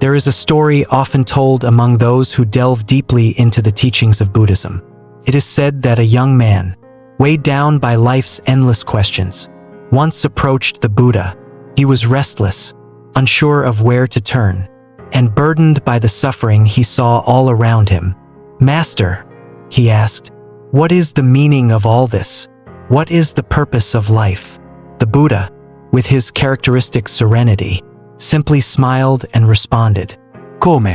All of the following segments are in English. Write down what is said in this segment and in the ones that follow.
There is a story often told among those who delve deeply into the teachings of Buddhism. It is said that a young man, weighed down by life's endless questions, once approached the Buddha. He was restless, unsure of where to turn, and burdened by the suffering he saw all around him. "Master," he asked, "what is the meaning of all this? What is the purpose of life?" The Buddha, with his characteristic serenity, simply smiled and responded, "Come,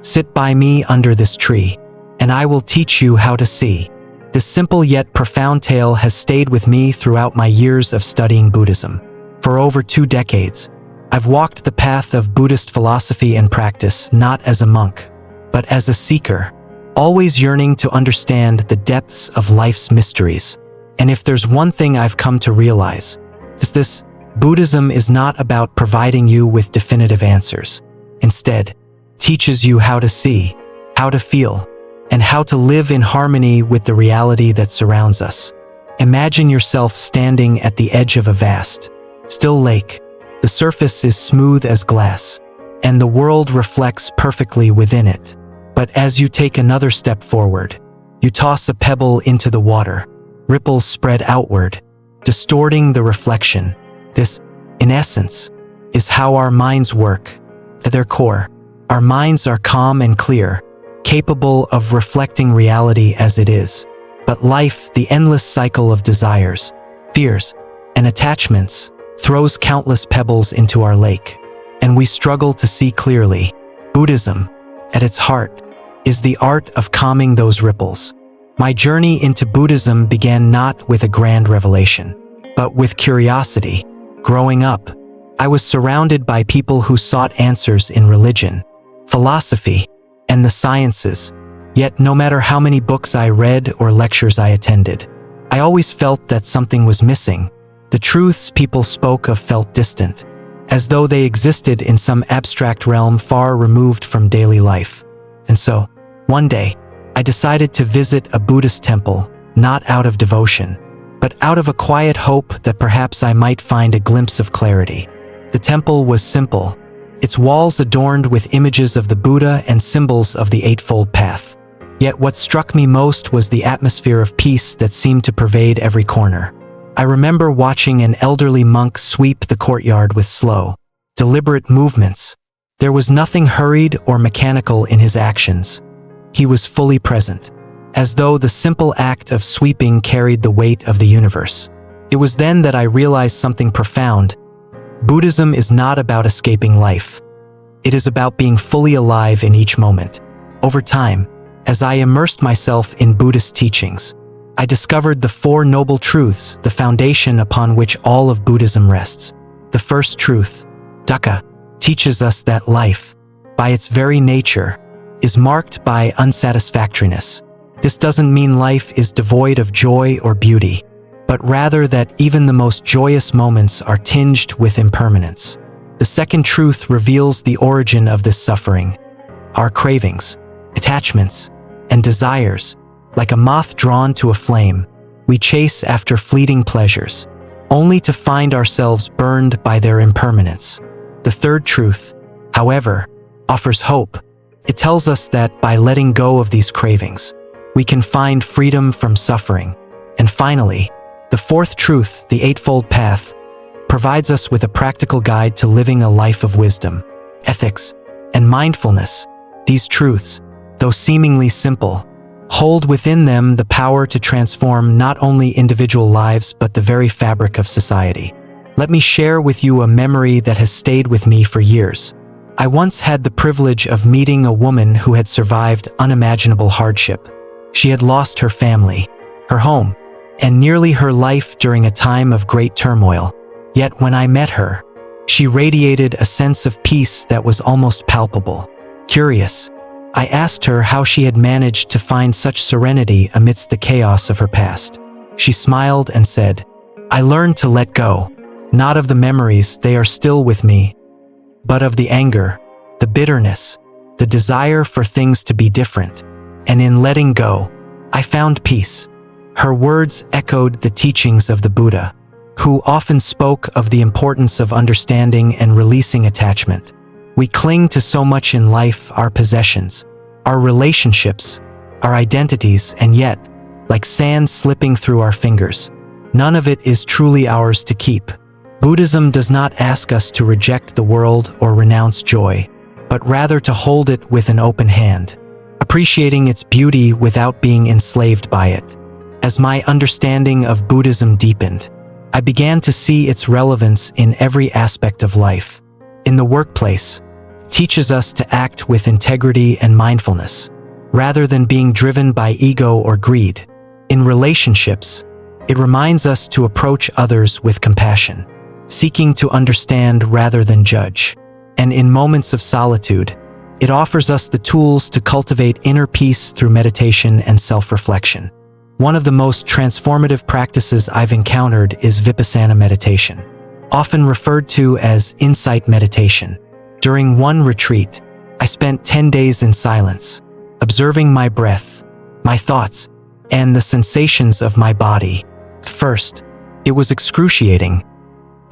sit by me under this tree, and I will teach you how to see." This simple yet profound tale has stayed with me throughout my years of studying Buddhism. For over 2 decades, I've walked the path of Buddhist philosophy and practice not as a monk, but as a seeker, always yearning to understand the depths of life's mysteries. And if there's one thing I've come to realize, it's this: Buddhism is not about providing you with definitive answers. Instead, it teaches you how to see, how to feel, and how to live in harmony with the reality that surrounds us. Imagine yourself standing at the edge of a vast, still lake. The surface is smooth as glass, and the world reflects perfectly within it. But as you take another step forward, you toss a pebble into the water. Ripples spread outward, distorting the reflection. This, in essence, is how our minds work. At their core, our minds are calm and clear, capable of reflecting reality as it is. But life, the endless cycle of desires, fears, and attachments, throws countless pebbles into our lake, and we struggle to see clearly. Buddhism, at its heart, is the art of calming those ripples. My journey into Buddhism began not with a grand revelation, but with curiosity. Growing up, I was surrounded by people who sought answers in religion, philosophy, and the sciences. Yet no matter how many books I read or lectures I attended, I always felt that something was missing. The truths people spoke of felt distant, as though they existed in some abstract realm far removed from daily life. And so, one day, I decided to visit a Buddhist temple, not out of devotion, but out of a quiet hope that perhaps I might find a glimpse of clarity. The temple was simple, its walls adorned with images of the Buddha and symbols of the Eightfold Path. Yet what struck me most was the atmosphere of peace that seemed to pervade every corner. I remember watching an elderly monk sweep the courtyard with slow, deliberate movements. There was nothing hurried or mechanical in his actions. He was fully present, as though the simple act of sweeping carried the weight of the universe. It was then that I realized something profound. Buddhism is not about escaping life. It is about being fully alive in each moment. Over time, as I immersed myself in Buddhist teachings, I discovered the 4 noble truths, the foundation upon which all of Buddhism rests. The first truth, dukkha, teaches us that life, by its very nature, is marked by unsatisfactoriness. This doesn't mean life is devoid of joy or beauty, but rather that even the most joyous moments are tinged with impermanence. The second truth reveals the origin of this suffering. Our cravings, attachments, and desires, like a moth drawn to a flame, we chase after fleeting pleasures, only to find ourselves burned by their impermanence. The third truth, however, offers hope. It tells us that by letting go of these cravings, we can find freedom from suffering. And finally, the fourth truth, the Eightfold Path, provides us with a practical guide to living a life of wisdom, ethics, and mindfulness. These truths, though seemingly simple, hold within them the power to transform not only individual lives but the very fabric of society. Let me share with you a memory that has stayed with me for years. I once had the privilege of meeting a woman who had survived unimaginable hardship. She had lost her family, her home, and nearly her life during a time of great turmoil. Yet when I met her, she radiated a sense of peace that was almost palpable. Curious, I asked her how she had managed to find such serenity amidst the chaos of her past. She smiled and said, "I learned to let go, not of the memories, they are still with me, but of the anger, the bitterness, the desire for things to be different. And in letting go, I found peace." Her words echoed the teachings of the Buddha, who often spoke of the importance of understanding and releasing attachment. We cling to so much in life, our possessions, our relationships, our identities, and yet, like sand slipping through our fingers, none of it is truly ours to keep. Buddhism does not ask us to reject the world or renounce joy, but rather to hold it with an open hand, appreciating its beauty without being enslaved by it. As my understanding of Buddhism deepened, I began to see its relevance in every aspect of life. In the workplace, it teaches us to act with integrity and mindfulness, rather than being driven by ego or greed. In relationships, it reminds us to approach others with compassion, seeking to understand rather than judge. And in moments of solitude, it offers us the tools to cultivate inner peace through meditation and self-reflection. One of the most transformative practices I've encountered is vipassana meditation, often referred to as insight meditation. During one retreat, I spent 10 days in silence, observing my breath, my thoughts, and the sensations of my body. First, it was excruciating.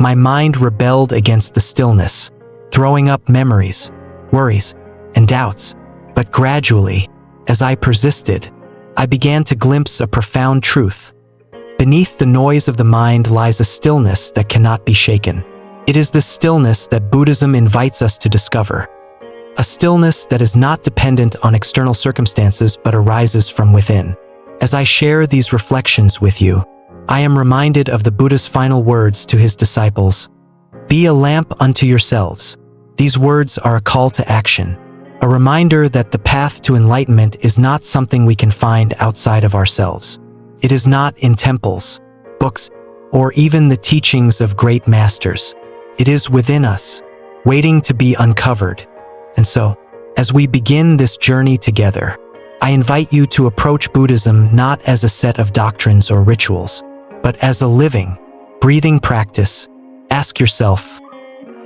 My mind rebelled against the stillness, throwing up memories, worries, and doubts. But gradually, as I persisted, I began to glimpse a profound truth. Beneath the noise of the mind lies a stillness that cannot be shaken. It is this stillness that Buddhism invites us to discover. A stillness that is not dependent on external circumstances but arises from within. As I share these reflections with you, I am reminded of the Buddha's final words to his disciples: "Be a lamp unto yourselves." These words are a call to action, a reminder that the path to enlightenment is not something we can find outside of ourselves. It is not in temples, books, or even the teachings of great masters. It is within us, waiting to be uncovered. And so, as we begin this journey together, I invite you to approach Buddhism not as a set of doctrines or rituals, but as a living, breathing practice. Ask yourself,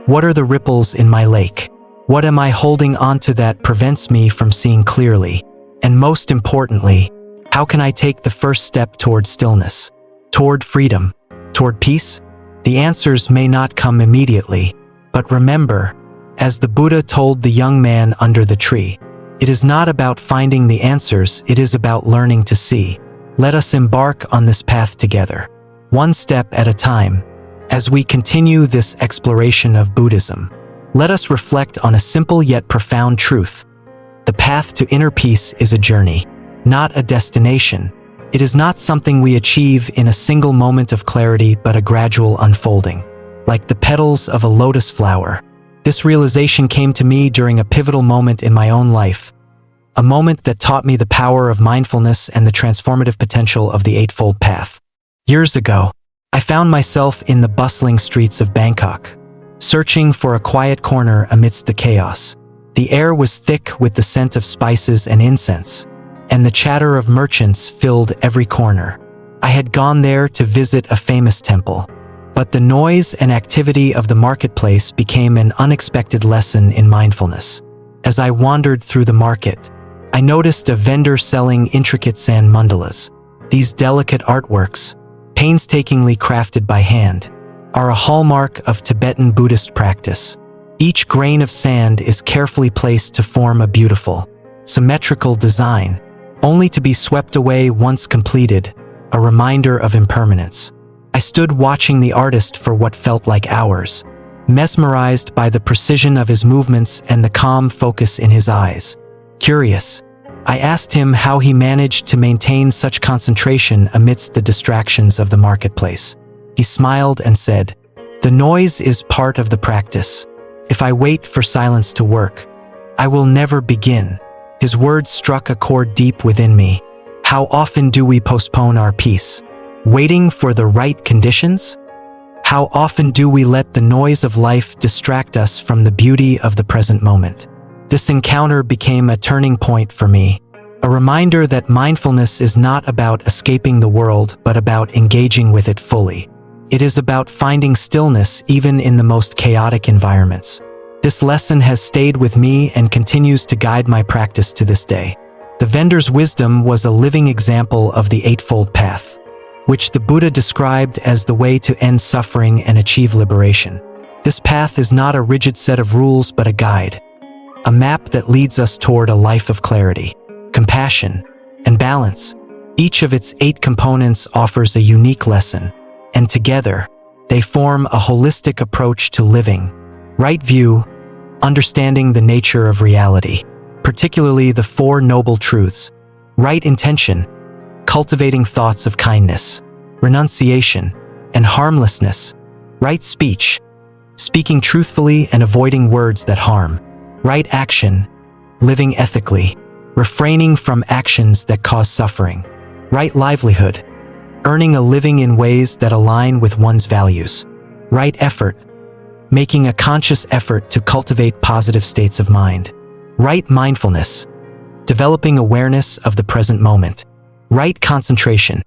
what are the ripples in my lake? What am I holding onto that prevents me from seeing clearly? And most importantly, how can I take the first step toward stillness, toward freedom, toward peace? The answers may not come immediately, but remember, as the Buddha told the young man under the tree, it is not about finding the answers, it is about learning to see. Let us embark on this path together, one step at a time. As we continue this exploration of Buddhism, let us reflect on a simple yet profound truth. The path to inner peace is a journey, not a destination. It is not something we achieve in a single moment of clarity, but a gradual unfolding. Like the petals of a lotus flower, this realization came to me during a pivotal moment in my own life, a moment that taught me the power of mindfulness and the transformative potential of the Eightfold Path. Years ago, I found myself in the bustling streets of Bangkok, searching for a quiet corner amidst the chaos. The air was thick with the scent of spices and incense, and the chatter of merchants filled every corner. I had gone there to visit a famous temple, but the noise and activity of the marketplace became an unexpected lesson in mindfulness. As I wandered through the market, I noticed a vendor selling intricate sand mandalas. These delicate artworks, painstakingly crafted by hand, are a hallmark of Tibetan Buddhist practice. Each grain of sand is carefully placed to form a beautiful, symmetrical design, only to be swept away once completed, a reminder of impermanence. I stood watching the artist for what felt like hours, mesmerized by the precision of his movements and the calm focus in his eyes. Curious, I asked him how he managed to maintain such concentration amidst the distractions of the marketplace. He smiled and said, "The noise is part of the practice. If I wait for silence to work, I will never begin." His words struck a chord deep within me. How often do we postpone our peace, waiting for the right conditions? How often do we let the noise of life distract us from the beauty of the present moment? This encounter became a turning point for me, a reminder that mindfulness is not about escaping the world, but about engaging with it fully. It is about finding stillness even in the most chaotic environments. This lesson has stayed with me and continues to guide my practice to this day. The vendor's wisdom was a living example of the Eightfold Path, which the Buddha described as the way to end suffering and achieve liberation. This path is not a rigid set of rules but a guide, a map that leads us toward a life of clarity, compassion, and balance. Each of its 8 components offers a unique lesson, and together, they form a holistic approach to living. Right view, understanding the nature of reality, particularly the 4 noble truths. Right intention, cultivating thoughts of kindness, renunciation, and harmlessness. Right speech, speaking truthfully and avoiding words that harm. Right action, living ethically, refraining from actions that cause suffering. Right livelihood, earning a living in ways that align with one's values. Right effort, making a conscious effort to cultivate positive states of mind. Right mindfulness, developing awareness of the present moment. Right concentration,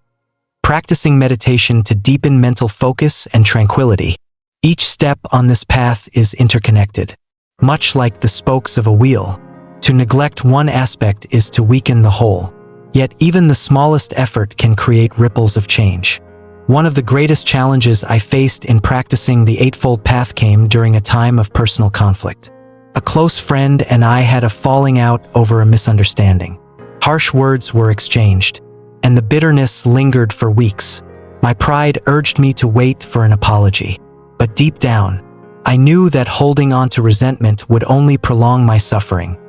practicing meditation to deepen mental focus and tranquility. Each step on this path is interconnected, much like the spokes of a wheel. To neglect one aspect is to weaken the whole. Yet even the smallest effort can create ripples of change. One of the greatest challenges I faced in practicing the Eightfold Path came during a time of personal conflict. A close friend and I had a falling out over a misunderstanding. Harsh words were exchanged, and the bitterness lingered for weeks. My pride urged me to wait for an apology. But deep down, I knew that holding on to resentment would only prolong my suffering.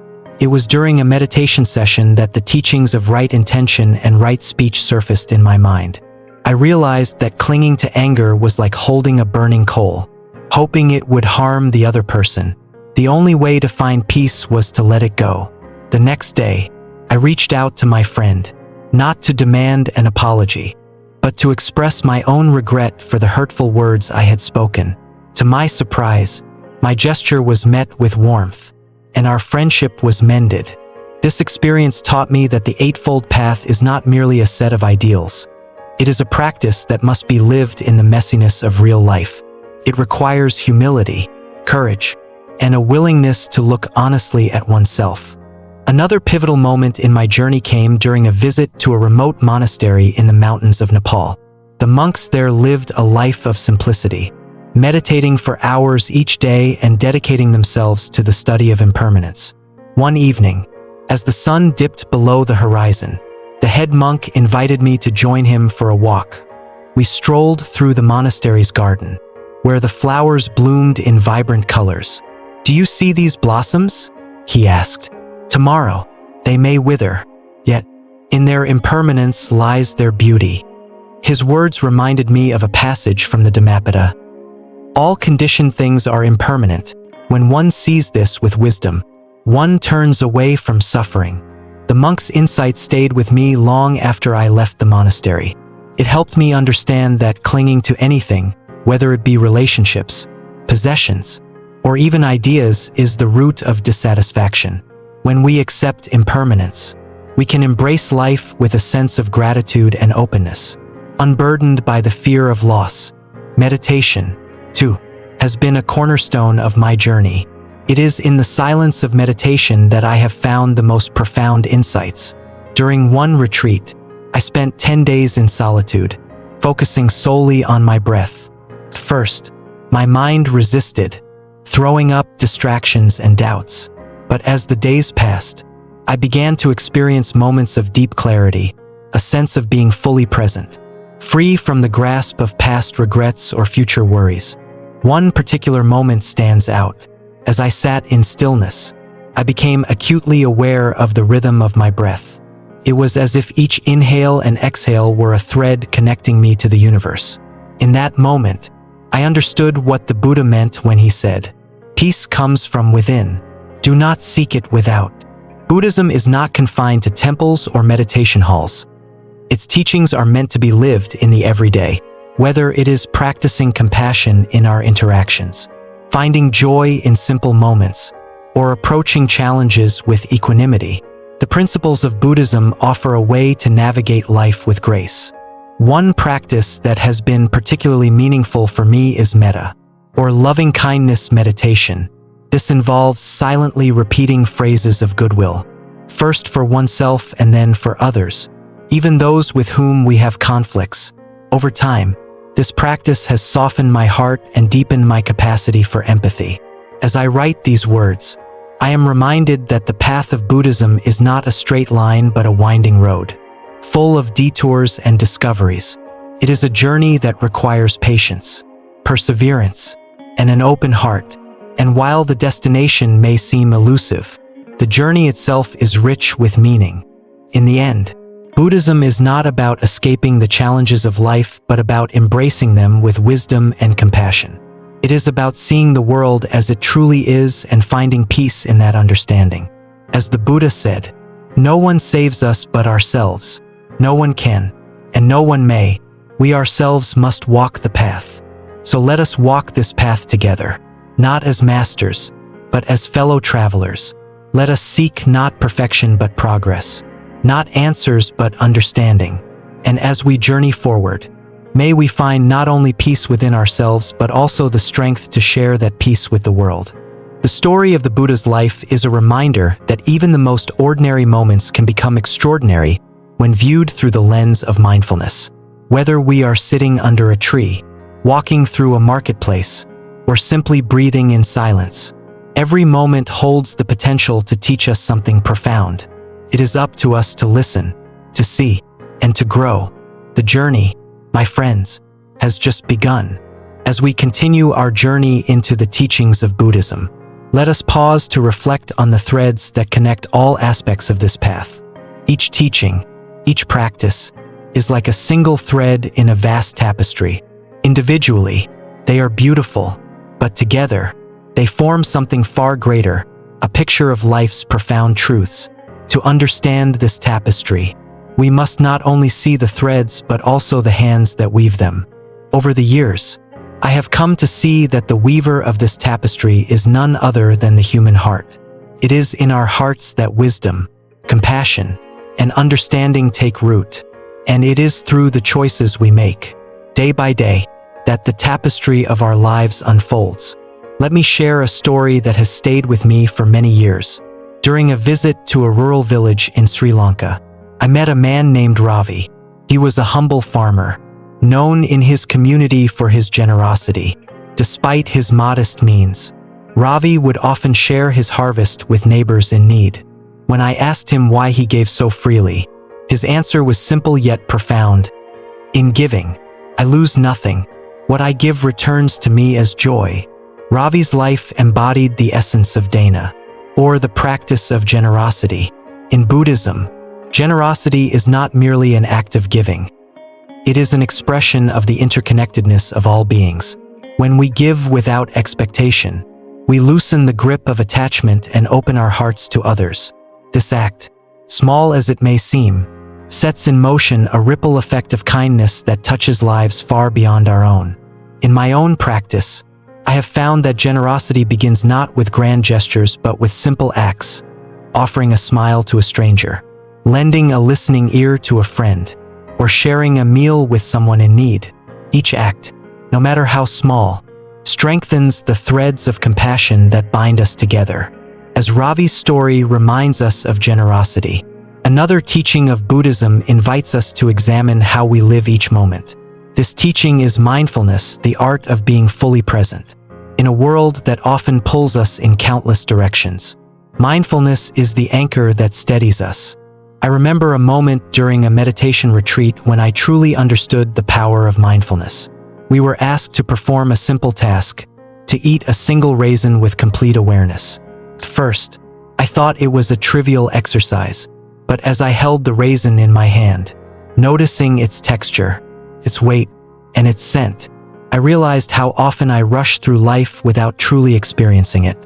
It was during a meditation session that the teachings of right intention and right speech surfaced in my mind. I realized that clinging to anger was like holding a burning coal, hoping it would harm the other person. The only way to find peace was to let it go. The next day, I reached out to my friend, not to demand an apology, but to express my own regret for the hurtful words I had spoken. To my surprise, my gesture was met with warmth, and our friendship was mended. This experience taught me that the Eightfold Path is not merely a set of ideals. It is a practice that must be lived in the messiness of real life. It requires humility, courage, and a willingness to look honestly at oneself. Another pivotal moment in my journey came during a visit to a remote monastery in the mountains of Nepal. The monks there lived a life of simplicity, meditating for hours each day and dedicating themselves to the study of impermanence. One evening, as the sun dipped below the horizon, the head monk invited me to join him for a walk. We strolled through the monastery's garden, where the flowers bloomed in vibrant colors. "Do you see these blossoms?" he asked. "Tomorrow, they may wither, yet in their impermanence lies their beauty." His words reminded me of a passage from the Dhammapada. All conditioned things are impermanent. When one sees this with wisdom, one turns away from suffering. The monk's insight stayed with me long after I left the monastery. It helped me understand that clinging to anything, whether it be relationships, possessions, or even ideas, is the root of dissatisfaction. When we accept impermanence, we can embrace life with a sense of gratitude and openness, unburdened by the fear of loss. Meditation, too, has been a cornerstone of my journey. It is in the silence of meditation that I have found the most profound insights. During one retreat, I spent 10 days in solitude, focusing solely on my breath. First, my mind resisted, throwing up distractions and doubts. But as the days passed, I began to experience moments of deep clarity, a sense of being fully present, free from the grasp of past regrets or future worries. One particular moment stands out. As I sat in stillness, I became acutely aware of the rhythm of my breath. It was as if each inhale and exhale were a thread connecting me to the universe. In that moment, I understood what the Buddha meant when he said, "Peace comes from within. Do not seek it without." Buddhism is not confined to temples or meditation halls. Its teachings are meant to be lived in the everyday, whether it is practicing compassion in our interactions, finding joy in simple moments, or approaching challenges with equanimity. The principles of Buddhism offer a way to navigate life with grace. One practice that has been particularly meaningful for me is metta, or loving kindness meditation. This involves silently repeating phrases of goodwill, first for oneself and then for others, even those with whom we have conflicts. Over time, This practice has softened my heart and deepened my capacity for empathy. As I write these words, I am reminded that the path of Buddhism is not a straight line but a winding road, full of detours and discoveries. It is a journey that requires patience, perseverance, and an open heart. And while the destination may seem elusive, the journey itself is rich with meaning. In the end, Buddhism is not about escaping the challenges of life but about embracing them with wisdom and compassion. It is about seeing the world as it truly is and finding peace in that understanding. As the Buddha said, "No one saves us but ourselves. No one can, and no one may. We ourselves must walk the path." So let us walk this path together, not as masters, but as fellow travelers. Let us seek not perfection but progress, not answers but understanding. And as we journey forward, may we find not only peace within ourselves but also the strength to share that peace with the world. The story of the Buddha's life is a reminder that even the most ordinary moments can become extraordinary when viewed through the lens of mindfulness. Whether we are sitting under a tree, walking through a marketplace, or simply breathing in silence, every moment holds the potential to teach us something profound. It is up to us to listen, to see, and to grow. The journey, my friends, has just begun. As we continue our journey into the teachings of Buddhism, let us pause to reflect on the threads that connect all aspects of this path. Each teaching, each practice, is like a single thread in a vast tapestry. Individually, they are beautiful, but together, they form something far greater, a picture of life's profound truths. To understand this tapestry, we must not only see the threads but also the hands that weave them. Over the years, I have come to see that the weaver of this tapestry is none other than the human heart. It is in our hearts that wisdom, compassion, and understanding take root, and it is through the choices we make, day by day, that the tapestry of our lives unfolds. Let me share a story that has stayed with me for many years. During a visit to a rural village in Sri Lanka, I met a man named Ravi. He was a humble farmer, known in his community for his generosity. Despite his modest means, Ravi would often share his harvest with neighbors in need. When I asked him why he gave so freely, his answer was simple yet profound. "In giving, I lose nothing. What I give returns to me as joy." Ravi's life embodied the essence of dana, or the practice of generosity. In Buddhism, generosity is not merely an act of giving. It is an expression of the interconnectedness of all beings. When we give without expectation, we loosen the grip of attachment and open our hearts to others. This act, small as it may seem, sets in motion a ripple effect of kindness that touches lives far beyond our own. In my own practice, I have found that generosity begins not with grand gestures but with simple acts, offering a smile to a stranger, lending a listening ear to a friend, or sharing a meal with someone in need. Each act, no matter how small, strengthens the threads of compassion that bind us together. As Ravi's story reminds us of generosity, another teaching of Buddhism invites us to examine how we live each moment. This teaching is mindfulness, the art of being fully present. In a world that often pulls us in countless directions, mindfulness is the anchor that steadies us. I remember a moment during a meditation retreat when I truly understood the power of mindfulness. We were asked to perform a simple task, to eat a single raisin with complete awareness. At first, I thought it was a trivial exercise, but as I held the raisin in my hand, noticing its texture, its weight, and its scent, I realized how often I rush through life without truly experiencing it.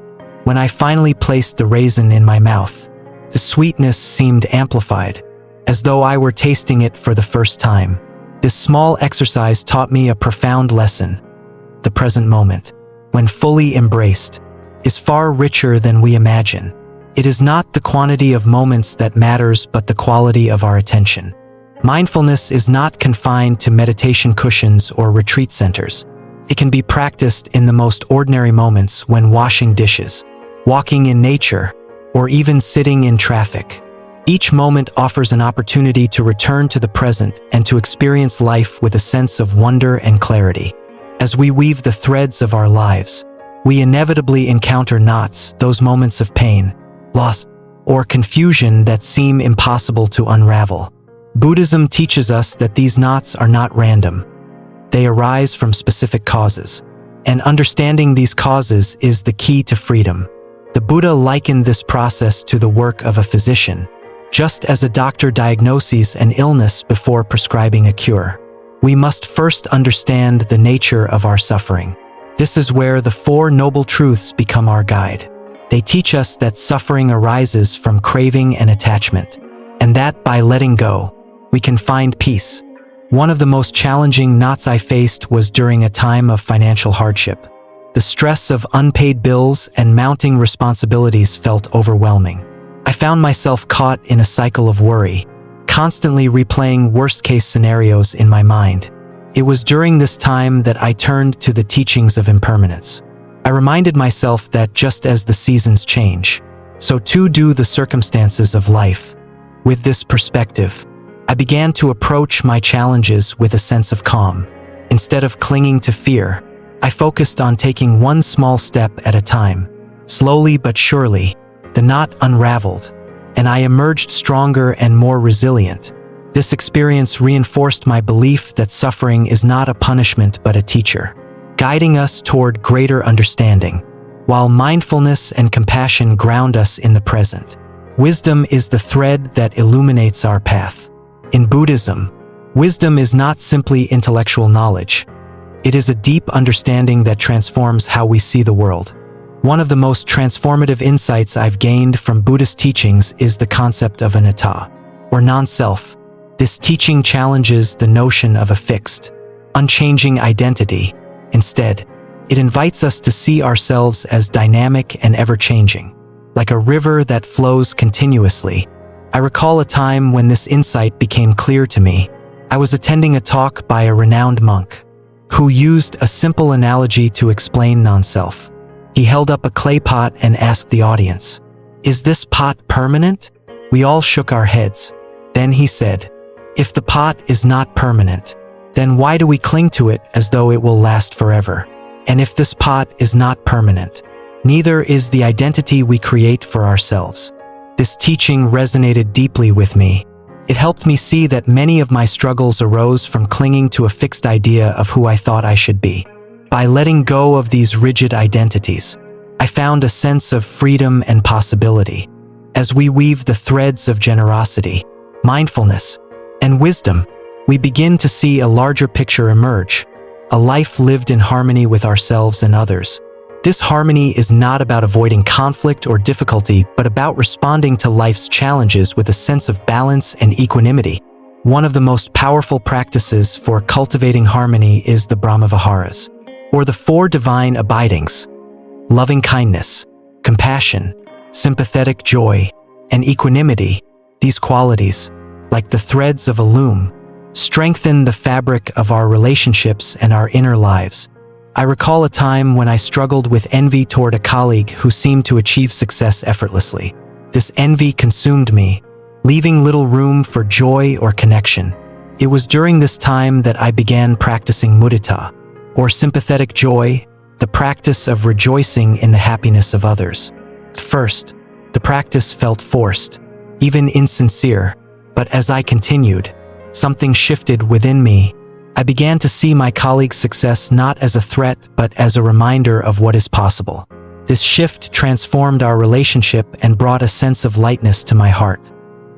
When I finally placed the raisin in my mouth, the sweetness seemed amplified, as though I were tasting it for the first time. This small exercise taught me a profound lesson. The present moment, when fully embraced, is far richer than we imagine. It is not the quantity of moments that matters but the quality of our attention. Mindfulness is not confined to meditation cushions or retreat centers. It can be practiced in the most ordinary moments when washing dishes, walking in nature, or even sitting in traffic. Each moment offers an opportunity to return to the present and to experience life with a sense of wonder and clarity. As we weave the threads of our lives, we inevitably encounter knots, those moments of pain, loss, or confusion that seem impossible to unravel. Buddhism teaches us that these knots are not random. They arise from specific causes, and understanding these causes is the key to freedom. The Buddha likened this process to the work of a physician. Just as a doctor diagnoses an illness before prescribing a cure, we must first understand the nature of our suffering. This is where the Four Noble Truths become our guide. They teach us that suffering arises from craving and attachment, and that by letting go, we can find peace. One of the most challenging knots I faced was during a time of financial hardship. The stress of unpaid bills and mounting responsibilities felt overwhelming. I found myself caught in a cycle of worry, constantly replaying worst-case scenarios in my mind. It was during this time that I turned to the teachings of impermanence. I reminded myself that just as the seasons change, so too do the circumstances of life. With this perspective, I began to approach my challenges with a sense of calm. Instead of clinging to fear, I focused on taking one small step at a time. Slowly but surely, the knot unraveled, and I emerged stronger and more resilient. This experience reinforced my belief that suffering is not a punishment but a teacher, guiding us toward greater understanding, while mindfulness and compassion ground us in the present. Wisdom is the thread that illuminates our path. In Buddhism, wisdom is not simply intellectual knowledge. It is a deep understanding that transforms how we see the world. One of the most transformative insights I've gained from Buddhist teachings is the concept of anatta, or non-self. This teaching challenges the notion of a fixed, unchanging identity. Instead, it invites us to see ourselves as dynamic and ever-changing, like a river that flows continuously. I recall a time when this insight became clear to me. I was attending a talk by a renowned monk who used a simple analogy to explain non-self. He held up a clay pot and asked the audience, "Is this pot permanent?" We all shook our heads. Then he said, "If the pot is not permanent, then why do we cling to it as though it will last forever? And if this pot is not permanent, neither is the identity we create for ourselves." This teaching resonated deeply with me. It helped me see that many of my struggles arose from clinging to a fixed idea of who I thought I should be. By letting go of these rigid identities, I found a sense of freedom and possibility. As we weave the threads of generosity, mindfulness, and wisdom, we begin to see a larger picture emerge, a life lived in harmony with ourselves and others. This harmony is not about avoiding conflict or difficulty, but about responding to life's challenges with a sense of balance and equanimity. One of the most powerful practices for cultivating harmony is the Brahmaviharas, or the Four Divine Abidings: loving kindness, compassion, sympathetic joy, and equanimity. These qualities, like the threads of a loom, strengthen the fabric of our relationships and our inner lives. I recall a time when I struggled with envy toward a colleague who seemed to achieve success effortlessly. This envy consumed me, leaving little room for joy or connection. It was during this time that I began practicing mudita, or sympathetic joy, the practice of rejoicing in the happiness of others. At first, the practice felt forced, even insincere, but as I continued, something shifted within me. I began to see my colleague's success not as a threat, but as a reminder of what is possible. This shift transformed our relationship and brought a sense of lightness to my heart.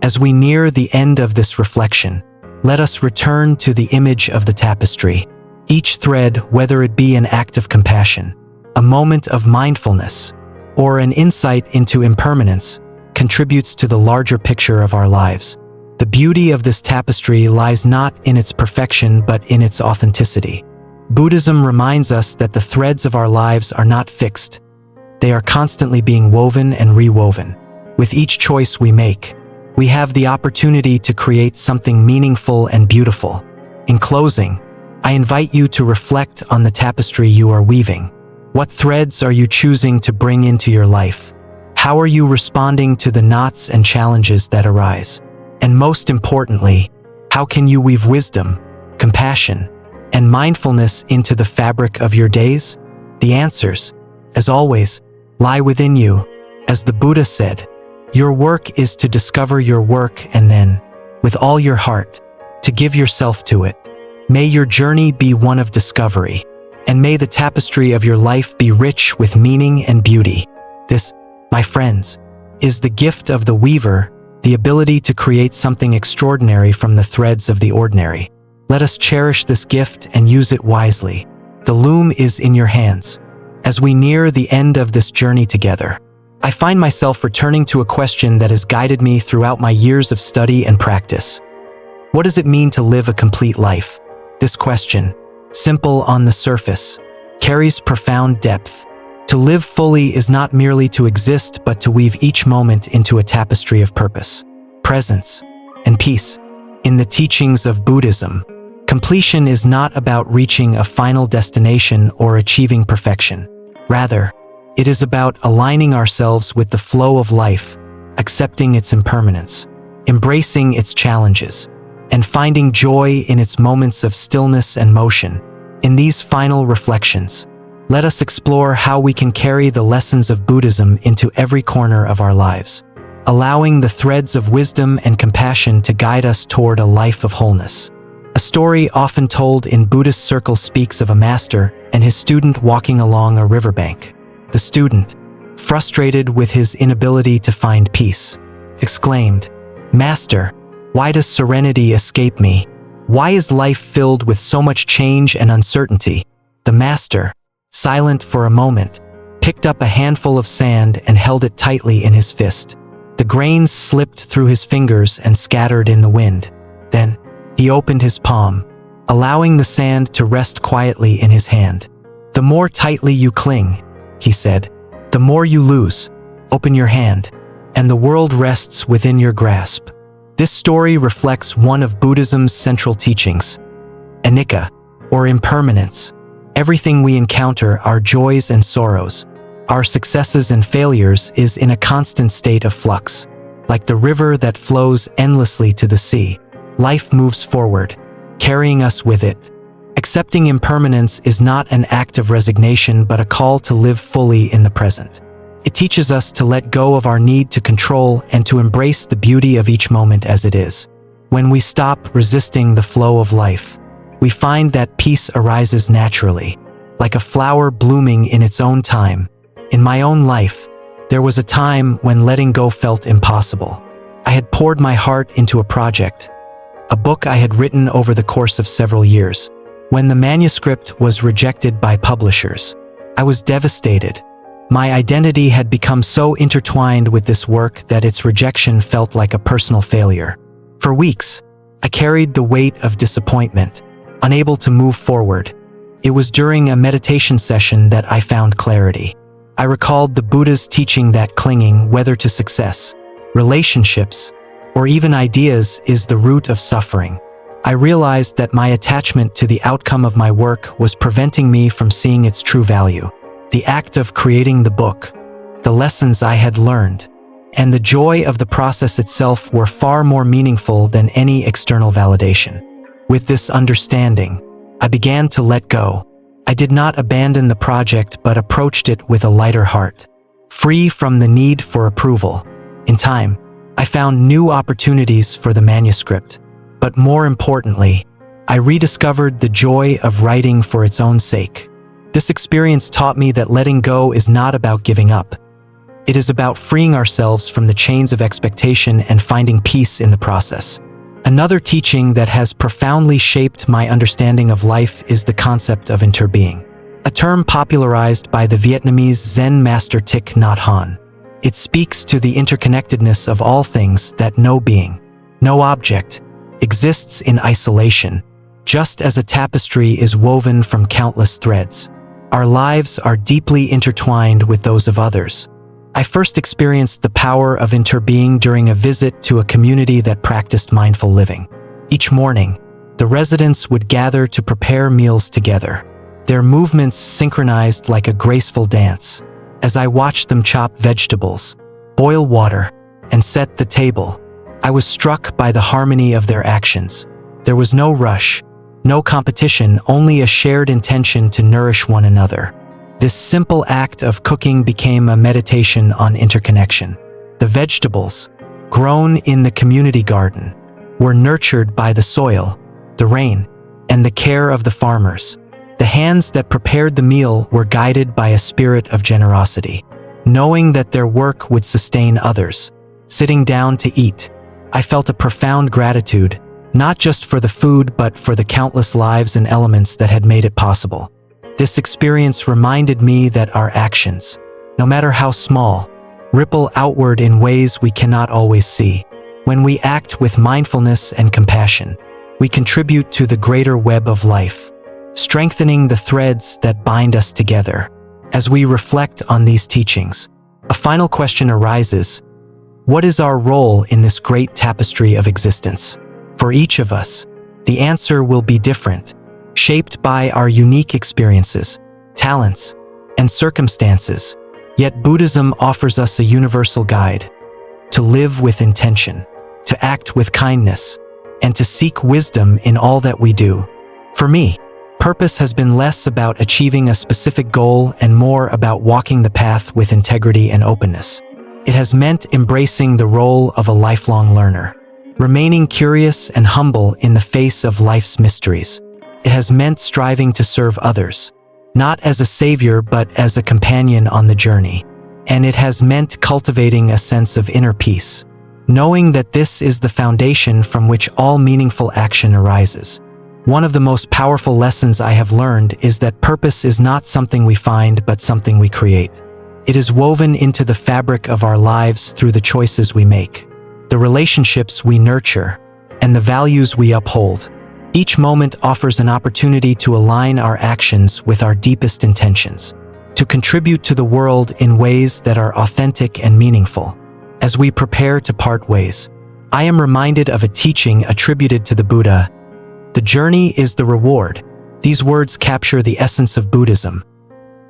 As we near the end of this reflection, let us return to the image of the tapestry. Each thread, whether it be an act of compassion, a moment of mindfulness, or an insight into impermanence, contributes to the larger picture of our lives. The beauty of this tapestry lies not in its perfection but in its authenticity. Buddhism reminds us that the threads of our lives are not fixed. They are constantly being woven and rewoven. With each choice we make, we have the opportunity to create something meaningful and beautiful. In closing, I invite you to reflect on the tapestry you are weaving. What threads are you choosing to bring into your life? How are you responding to the knots and challenges that arise? And most importantly, how can you weave wisdom, compassion, and mindfulness into the fabric of your days? The answers, as always, lie within you. As the Buddha said, your work is to discover your work and then, with all your heart, to give yourself to it. May your journey be one of discovery, and may the tapestry of your life be rich with meaning and beauty. This, my friends, is the gift of the weaver, the ability to create something extraordinary from the threads of the ordinary. Let us cherish this gift and use it wisely. The loom is in your hands. As we near the end of this journey together, I find myself returning to a question that has guided me throughout my years of study and practice. What does it mean to live a complete life? This question, simple on the surface, carries profound depth. To live fully is not merely to exist, but to weave each moment into a tapestry of purpose, presence, and peace. In the teachings of Buddhism, completion is not about reaching a final destination or achieving perfection. Rather, it is about aligning ourselves with the flow of life, accepting its impermanence, embracing its challenges, and finding joy in its moments of stillness and motion. In these final reflections, let us explore how we can carry the lessons of Buddhism into every corner of our lives, allowing the threads of wisdom and compassion to guide us toward a life of wholeness. A story often told in Buddhist circles speaks of a master and his student walking along a riverbank. The student, frustrated with his inability to find peace, exclaimed, "Master, why does serenity escape me? Why is life filled with so much change and uncertainty?" The master, silent for a moment, picked up a handful of sand and held it tightly in his fist. The grains slipped through his fingers and scattered in the wind. Then, he opened his palm, allowing the sand to rest quietly in his hand. "The more tightly you cling," he said, "the more you lose. Open your hand, and the world rests within your grasp." This story reflects one of Buddhism's central teachings, anicca, or impermanence. Everything we encounter, our joys and sorrows, our successes and failures, is in a constant state of flux. Like the river that flows endlessly to the sea, life moves forward, carrying us with it. Accepting impermanence is not an act of resignation but a call to live fully in the present. It teaches us to let go of our need to control and to embrace the beauty of each moment as it is. When we stop resisting the flow of life, we find that peace arises naturally, like a flower blooming in its own time. In my own life, there was a time when letting go felt impossible. I had poured my heart into a project, a book I had written over the course of several years. When the manuscript was rejected by publishers, I was devastated. My identity had become so intertwined with this work that its rejection felt like a personal failure. For weeks, I carried the weight of disappointment, unable to move forward. It was during a meditation session that I found clarity. I recalled the Buddha's teaching that clinging, whether to success, relationships, or even ideas, is the root of suffering. I realized that my attachment to the outcome of my work was preventing me from seeing its true value. The act of creating the book, the lessons I had learned, and the joy of the process itself were far more meaningful than any external validation. With this understanding, I began to let go. I did not abandon the project but approached it with a lighter heart, free from the need for approval. In time, I found new opportunities for the manuscript, but more importantly, I rediscovered the joy of writing for its own sake. This experience taught me that letting go is not about giving up. It is about freeing ourselves from the chains of expectation and finding peace in the process. Another teaching that has profoundly shaped my understanding of life is the concept of interbeing, a term popularized by the Vietnamese Zen master Thich Nhat Hanh. It speaks to the interconnectedness of all things, that no being, no object, exists in isolation, just as a tapestry is woven from countless threads. Our lives are deeply intertwined with those of others. I first experienced the power of interbeing during a visit to a community that practiced mindful living. Each morning, the residents would gather to prepare meals together, their movements synchronized like a graceful dance. As I watched them chop vegetables, boil water, and set the table. I was struck by the harmony of their actions. There was no rush, no competition, only a shared intention to nourish one another. This simple act of cooking became a meditation on interconnection. The vegetables, grown in the community garden, were nurtured by the soil, the rain, and the care of the farmers. The hands that prepared the meal were guided by a spirit of generosity, knowing that their work would sustain others. Sitting down to eat, I felt a profound gratitude, not just for the food but for the countless lives and elements that had made it possible. This experience reminded me that our actions, no matter how small, ripple outward in ways we cannot always see. When we act with mindfulness and compassion, we contribute to the greater web of life, strengthening the threads that bind us together. As we reflect on these teachings, a final question arises: what is our role in this great tapestry of existence? For each of us, the answer will be different, shaped by our unique experiences, talents, and circumstances. Yet Buddhism offers us a universal guide: to live with intention, to act with kindness, and to seek wisdom in all that we do. For me, purpose has been less about achieving a specific goal and more about walking the path with integrity and openness. It has meant embracing the role of a lifelong learner, remaining curious and humble in the face of life's mysteries. It has meant striving to serve others, not as a savior but as a companion on the journey. And it has meant cultivating a sense of inner peace, knowing that this is the foundation from which all meaningful action arises. One of the most powerful lessons I have learned is that purpose is not something we find but something we create. It is woven into the fabric of our lives through the choices we make, the relationships we nurture, and the values we uphold. Each moment offers an opportunity to align our actions with our deepest intentions, to contribute to the world in ways that are authentic and meaningful. As we prepare to part ways, I am reminded of a teaching attributed to the Buddha: "The journey is the reward." These words capture the essence of Buddhism,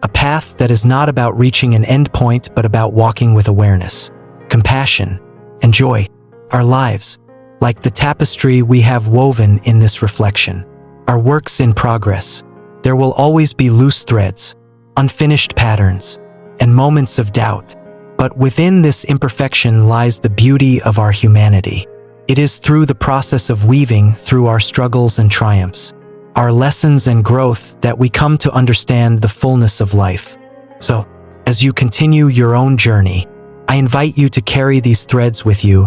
a path that is not about reaching an end point but about walking with awareness, compassion, and joy. Our lives, like the tapestry we have woven in this reflection, are works in progress. There will always be loose threads, unfinished patterns, and moments of doubt. But within this imperfection lies the beauty of our humanity. It is through the process of weaving through our struggles and triumphs, our lessons and growth, that we come to understand the fullness of life. So, as you continue your own journey, I invite you to carry these threads with you,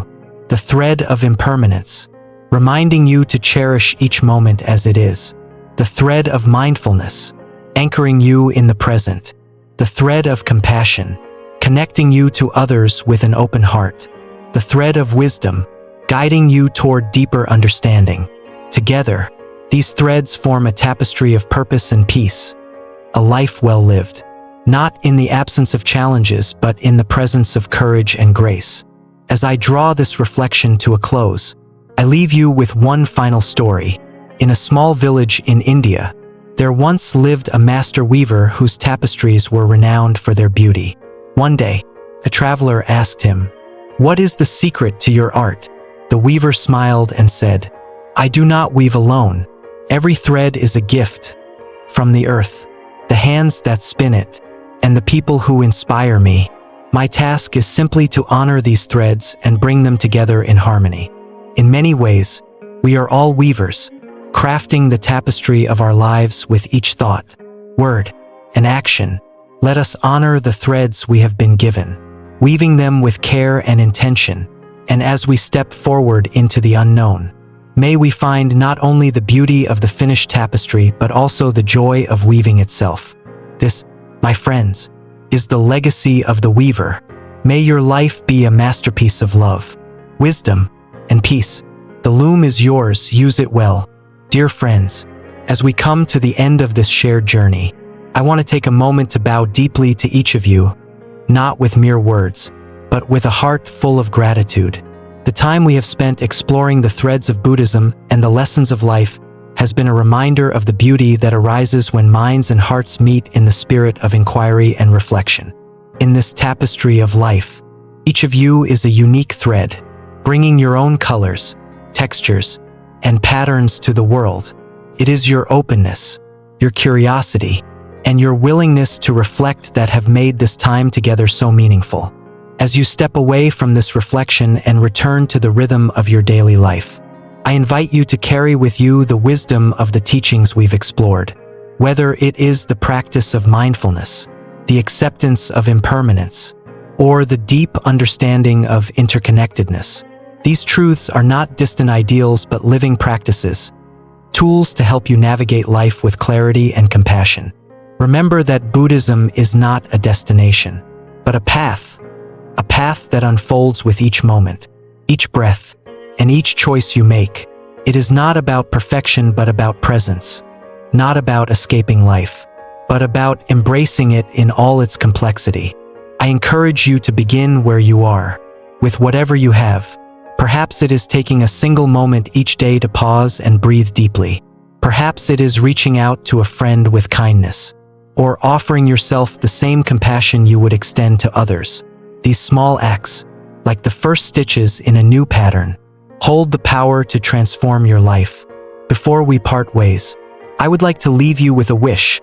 the thread of impermanence, reminding you to cherish each moment as it is; the thread of mindfulness, anchoring you in the present; the thread of compassion, connecting you to others with an open heart; the thread of wisdom, guiding you toward deeper understanding. Together, these threads form a tapestry of purpose and peace, a life well lived, not in the absence of challenges but in the presence of courage and grace. As I draw this reflection to a close, I leave you with one final story. In a small village in India, there once lived a master weaver whose tapestries were renowned for their beauty. One day, a traveler asked him, "What is the secret to your art?" The weaver smiled and said, "I do not weave alone. Every thread is a gift from the earth, the hands that spin it, and the people who inspire me. My task is simply to honor these threads and bring them together in harmony." In many ways, we are all weavers, crafting the tapestry of our lives with each thought, word, and action. Let us honor the threads we have been given, weaving them with care and intention. And as we step forward into the unknown, may we find not only the beauty of the finished tapestry but also the joy of weaving itself. This, my friends, is the legacy of the weaver. May your life be a masterpiece of love, wisdom, and peace. The loom is yours, use it well. Dear friends, as we come to the end of this shared journey, I want to take a moment to bow deeply to each of you, not with mere words, but with a heart full of gratitude. The time we have spent exploring the threads of Buddhism and the lessons of life has been a reminder of the beauty that arises when minds and hearts meet in the spirit of inquiry and reflection. In this tapestry of life, Each of you is a unique thread, bringing your own colors, textures, and patterns to the world. It is your openness, your curiosity, and your willingness to reflect that have made this time together so meaningful. As you step away from this reflection and return to the rhythm of your daily life, I invite you to carry with you the wisdom of the teachings we've explored. Whether it is the practice of mindfulness, the acceptance of impermanence, or the deep understanding of interconnectedness, these truths are not distant ideals but living practices, tools to help you navigate life with clarity and compassion. Remember that Buddhism is not a destination, but a path that unfolds with each moment, each breath, and each choice you make. It is not about perfection but about presence, not about escaping life, but about embracing it in all its complexity. I encourage you to begin where you are, with whatever you have. Perhaps it is taking a single moment each day to pause and breathe deeply. Perhaps it is reaching out to a friend with kindness, or offering yourself the same compassion you would extend to others. These small acts, like the first stitches in a new pattern, hold the power to transform your life. Before we part ways, I would like to leave you with a wish,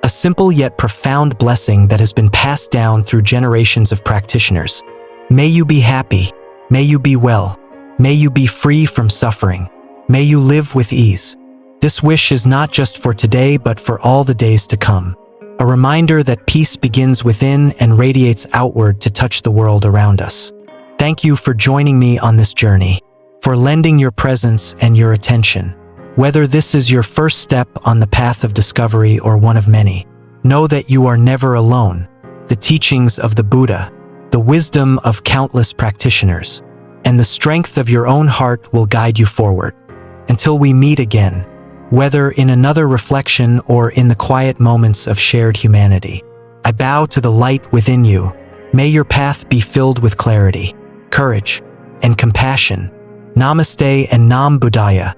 a simple yet profound blessing that has been passed down through generations of practitioners. May you be happy. May you be well. May you be free from suffering. May you live with ease. This wish is not just for today but for all the days to come. A reminder that peace begins within and radiates outward to touch the world around us. Thank you for joining me on this journey, for lending your presence and your attention. Whether this is your first step on the path of discovery or one of many, know that you are never alone. The teachings of the Buddha, the wisdom of countless practitioners, and the strength of your own heart will guide you forward. Until we meet again, whether in another reflection or in the quiet moments of shared humanity, I bow to the light within you. May your path be filled with clarity, courage, and compassion. Namaste and Nam Buddhaya.